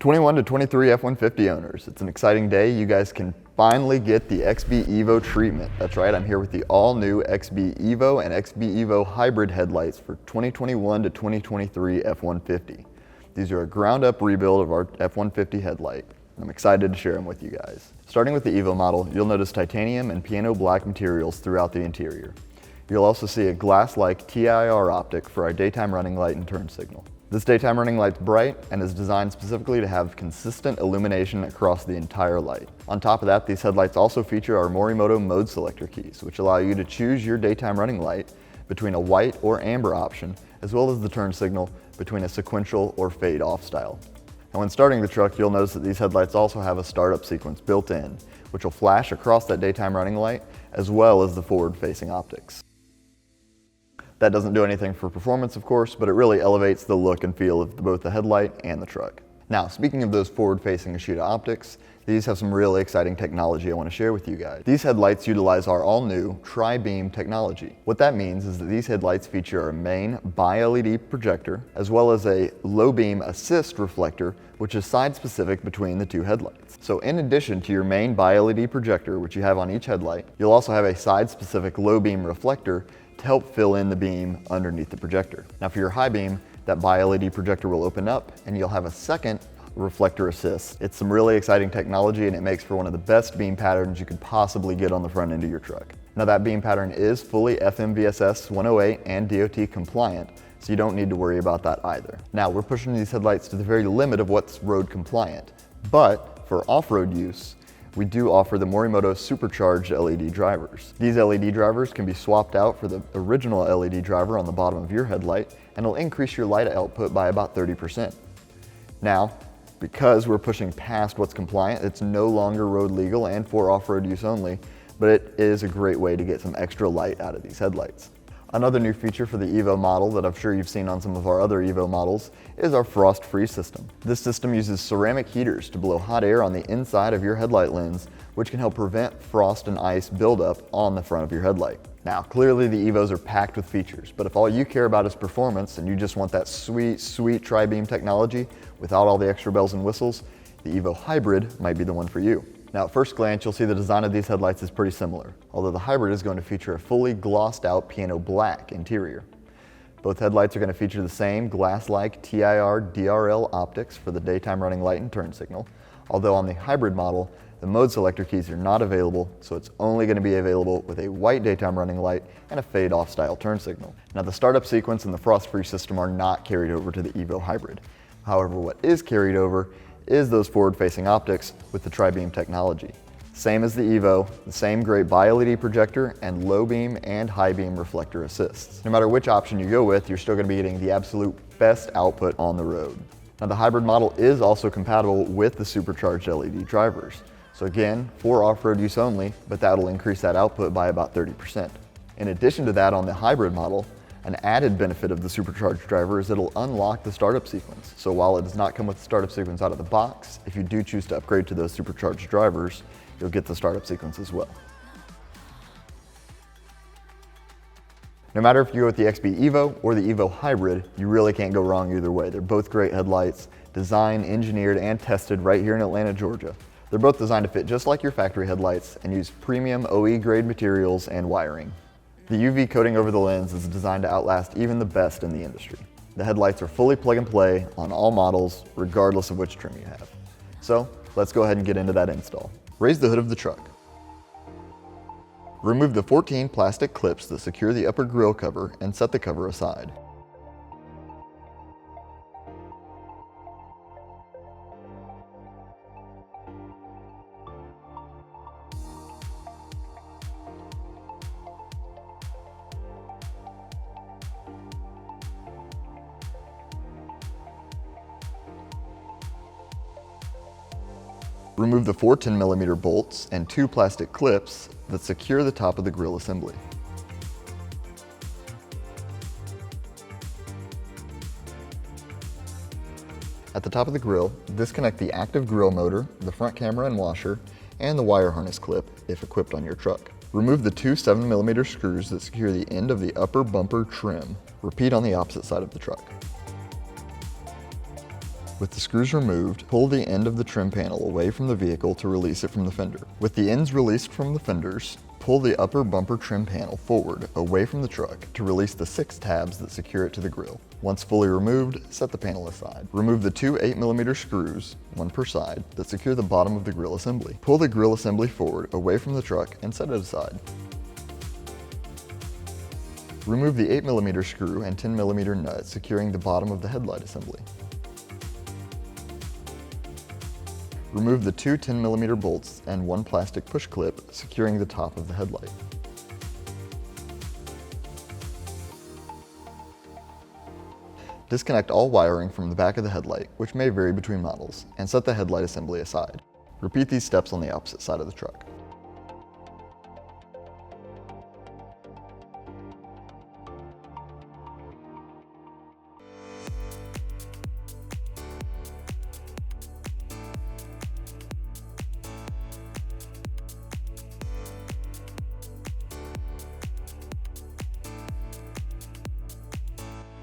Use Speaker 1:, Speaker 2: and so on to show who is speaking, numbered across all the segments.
Speaker 1: 21 to 23 F150 owners, it's an exciting day. You guys can finally get the XB Evo treatment. That's right, I'm here with the all-new XB Evo and XB Evo Hybrid headlights for 2021 to 2023 F150. These are a ground-up rebuild of our F150 headlight. I'm excited to share them with you guys. Starting with the Evo model, you'll notice titanium and piano black materials throughout the interior. You'll also see a glass-like TIR optic for our daytime running light and turn signal. This daytime running light's bright and is designed specifically to have consistent illumination across the entire light. On top of that, these headlights also feature our Morimoto mode selector keys, which allow you to choose your daytime running light between a white or amber option, as well as the turn signal between a sequential or fade off style. And when starting the truck, you'll notice that these headlights also have a startup sequence built in, which will flash across that daytime running light, as well as the forward-facing optics. That doesn't do anything for performance, of course, but it really elevates the look and feel of both the headlight and the truck. Now, speaking of those forward-facing Ashita optics, these have some really exciting technology I want to share with you guys. These headlights utilize our all-new tri-beam technology. What that means is that these headlights feature a main bi-LED projector, as well as a low-beam assist reflector, which is side-specific between the two headlights. So in addition to your main bi-LED projector, which you have on each headlight, you'll also have a side-specific low-beam reflector to help fill in the beam underneath the projector. Now for your high beam, that bi-LED projector will open up and you'll have a second reflector assist. It's some really exciting technology and it makes for one of the best beam patterns you could possibly get on the front end of your truck. Now that beam pattern is fully FMVSS 108 and DOT compliant, so you don't need to worry about that either. Now we're pushing these headlights to the very limit of what's road compliant, but for off-road use, we do offer the Morimoto Supercharged LED drivers. These LED drivers can be swapped out for the original LED driver on the bottom of your headlight, and it'll increase your light output by about 30%. Now, because we're pushing past what's compliant, it's no longer road legal and for off-road use only, but it is a great way to get some extra light out of these headlights. Another new feature for the Evo model that I'm sure you've seen on some of our other Evo models is our frost-free system. This system uses ceramic heaters to blow hot air on the inside of your headlight lens, which can help prevent frost and ice buildup on the front of your headlight. Now, clearly the Evos are packed with features, but if all you care about is performance and you just want that sweet, sweet tri-beam technology without all the extra bells and whistles, the Evo Hybrid might be the one for you. Now, at first glance, you'll see the design of these headlights is pretty similar, although the Hybrid is going to feature a fully glossed out piano black interior. Both headlights are going to feature the same glass-like TIR DRL optics for the daytime running light and turn signal, although on the Hybrid model, the mode selector keys are not available, so it's only going to be available with a white daytime running light and a fade-off style turn signal. Now, the startup sequence and the frost-free system are not carried over to the Evo Hybrid. However, what is carried over is those forward-facing optics with the tri-beam technology. Same as the Evo, the same great bi-LED projector and low-beam and high-beam reflector assists. No matter which option you go with, you're still going to be getting the absolute best output on the road. Now the Hybrid model is also compatible with the Supercharged LED drivers. So again, for off-road use only, but that'll increase that output by about 30%. In addition to that, on the Hybrid model, an added benefit of the Supercharged driver is it'll unlock the startup sequence. So while it does not come with the startup sequence out of the box, if you do choose to upgrade to those Supercharged drivers, you'll get the startup sequence as well. No matter if you go with the XB Evo or the Evo Hybrid, you really can't go wrong either way. They're both great headlights, designed, engineered, and tested right here in Atlanta, Georgia. They're both designed to fit just like your factory headlights and use premium OE grade materials and wiring. The UV coating over the lens is designed to outlast even the best in the industry. The headlights are fully plug and play on all models, regardless of which trim you have. So let's go ahead and get into that install. Raise the hood of the truck. Remove the 14 plastic clips that secure the upper grille cover and set the cover aside. Remove the 4 10mm bolts and 2 plastic clips that secure the top of the grille assembly. At the top of the grille, disconnect the active grille motor, the front camera and washer, and the wire harness clip if equipped on your truck. Remove the 2 7mm screws that secure the end of the upper bumper trim. Repeat on the opposite side of the truck. With the screws removed, pull the end of the trim panel away from the vehicle to release it from the fender. With the ends released from the fenders, pull the upper bumper trim panel forward away from the truck to release the 6 tabs that secure it to the grille. Once fully removed, set the panel aside. Remove the 2 8mm screws, one per side, that secure the bottom of the grille assembly. Pull the grille assembly forward away from the truck and set it aside. Remove the 8mm screw and 10mm nut securing the bottom of the headlight assembly. Remove the 2 10mm bolts and 1 plastic push clip securing the top of the headlight. Disconnect all wiring from the back of the headlight, which may vary between models, and set the headlight assembly aside. Repeat these steps on the opposite side of the truck.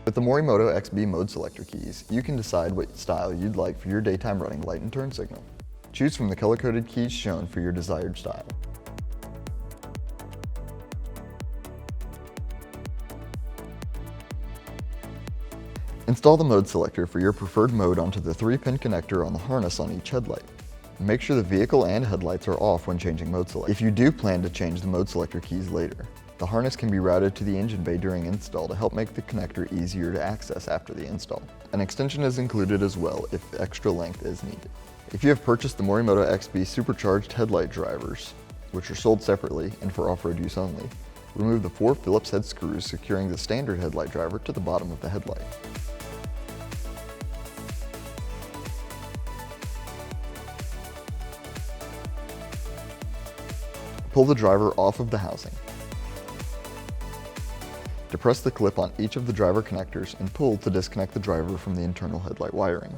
Speaker 1: With the Morimoto XB mode selector keys, you can decide what style you'd like for your daytime running light and turn signal. Choose from the color-coded keys shown for your desired style. Install the mode selector for your preferred mode onto the 3-pin connector on the harness on each headlight. Make sure the vehicle and headlights are off when changing mode select. If you do plan to change the mode selector keys later, the harness can be routed to the engine bay during install to help make the connector easier to access after the install. An extension is included as well if extra length is needed. If you have purchased the Morimoto XB Supercharged headlight drivers, which are sold separately and for off-road use only, remove the 4 Phillips head screws securing the standard headlight driver to the bottom of the headlight. Pull the driver off of the housing. Depress the clip on each of the driver connectors and pull to disconnect the driver from the internal headlight wiring.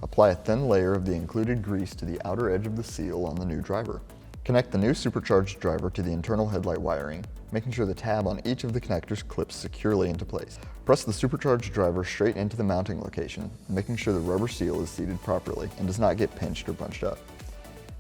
Speaker 1: Apply a thin layer of the included grease to the outer edge of the seal on the new driver. Connect the new supercharged driver to the internal headlight wiring, making sure the tab on each of the connectors clips securely into place. Press the supercharged driver straight into the mounting location, making sure the rubber seal is seated properly and does not get pinched or bunched up.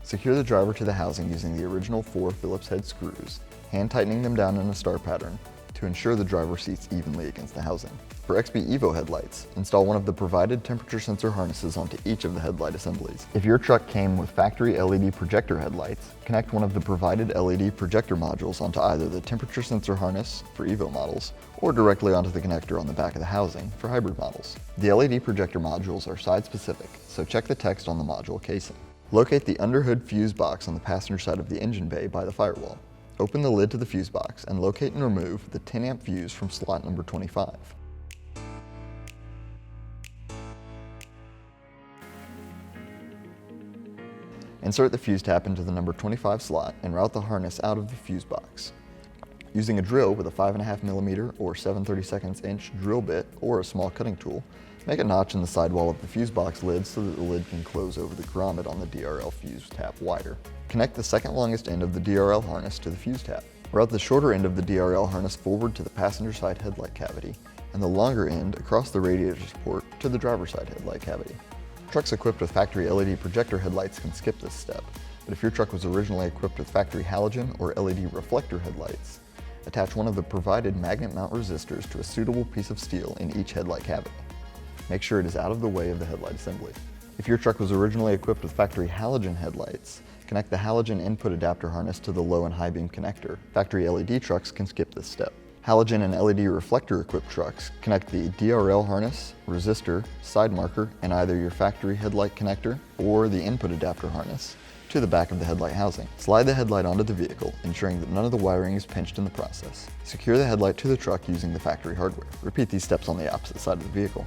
Speaker 1: Secure the driver to the housing using the original 4 Phillips head screws, hand tightening them down in a star pattern to ensure the driver seats evenly against the housing. For XB Evo headlights, install one of the provided temperature sensor harnesses onto each of the headlight assemblies. If your truck came with factory LED projector headlights, connect one of the provided LED projector modules onto either the temperature sensor harness for Evo models or directly onto the connector on the back of the housing for hybrid models. The LED projector modules are side-specific, so check the text on the module casing. Locate the underhood fuse box on the passenger side of the engine bay by the firewall. Open the lid to the fuse box and locate and remove the 10 amp fuse from slot number 25. Insert the fuse tap into the number 25 slot and route the harness out of the fuse box. Using a drill with a 5.5mm or 7/32 inch drill bit or a small cutting tool, make a notch in the sidewall of the fuse box lid so that the lid can close over the grommet on the DRL fuse tap wider. Connect the second longest end of the DRL harness to the fuse tap. Route the shorter end of the DRL harness forward to the passenger side headlight cavity and the longer end across the radiator support to the driver's side headlight cavity. Trucks equipped with factory LED projector headlights can skip this step, but if your truck was originally equipped with factory halogen or LED reflector headlights, attach one of the provided magnet mount resistors to a suitable piece of steel in each headlight cavity. Make sure it is out of the way of the headlight assembly. If your truck was originally equipped with factory halogen headlights, connect the halogen input adapter harness to the low and high beam connector. Factory LED trucks can skip this step. Halogen and LED reflector equipped trucks connect the DRL harness, resistor, side marker, and either your factory headlight connector or the input adapter harness to the back of the headlight housing. Slide the headlight onto the vehicle, ensuring that none of the wiring is pinched in the process. Secure the headlight to the truck using the factory hardware. Repeat these steps on the opposite side of the vehicle.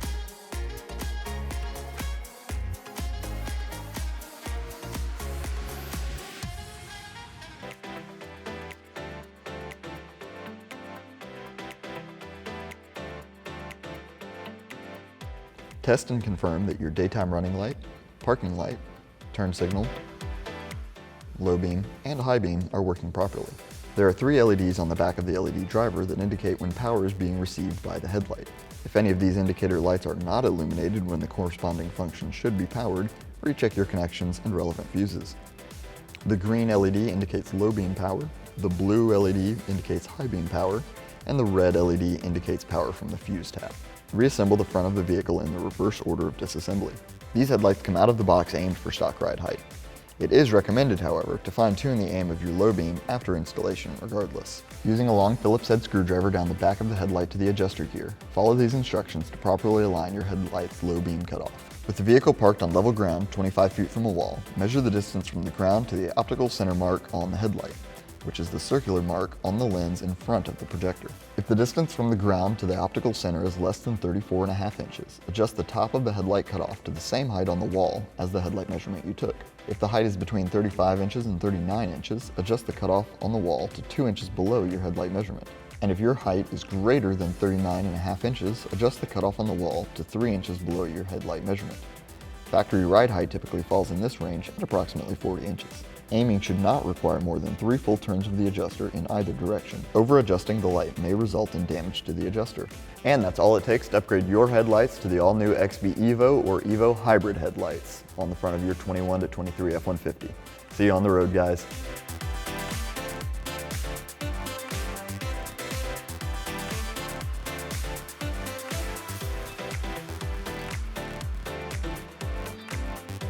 Speaker 1: Test and confirm that your daytime running light, parking light, turn signal, low beam, and high beam are working properly. There are 3 LEDs on the back of the LED driver that indicate when power is being received by the headlight. If any of these indicator lights are not illuminated when the corresponding function should be powered, recheck your connections and relevant fuses. The green LED indicates low beam power, the blue LED indicates high beam power, and the red LED indicates power from the fuse tab. Reassemble the front of the vehicle in the reverse order of disassembly. These headlights come out of the box aimed for stock ride height. It is recommended, however, to fine-tune the aim of your low beam after installation regardless. Using a long Phillips head screwdriver down the back of the headlight to the adjuster gear, follow these instructions to properly align your headlight's low beam cutoff. With the vehicle parked on level ground 25 feet from a wall, measure the distance from the ground to the optical center mark on the headlight, which is the circular mark on the lens in front of the projector. If the distance from the ground to the optical center is less than 34.5 inches, adjust the top of the headlight cutoff to the same height on the wall as the headlight measurement you took. If the height is between 35 inches and 39 inches, adjust the cutoff on the wall to 2 inches below your headlight measurement. And if your height is greater than 39.5 inches, adjust the cutoff on the wall to 3 inches below your headlight measurement. Factory ride height typically falls in this range at approximately 40 inches. Aiming should not require more than 3 full turns of the adjuster in either direction. Over-adjusting the light may result in damage to the adjuster. And that's all it takes to upgrade your headlights to the all-new XB Evo or Evo Hybrid headlights on the front of your 21 to 23 F-150. See you on the road, guys.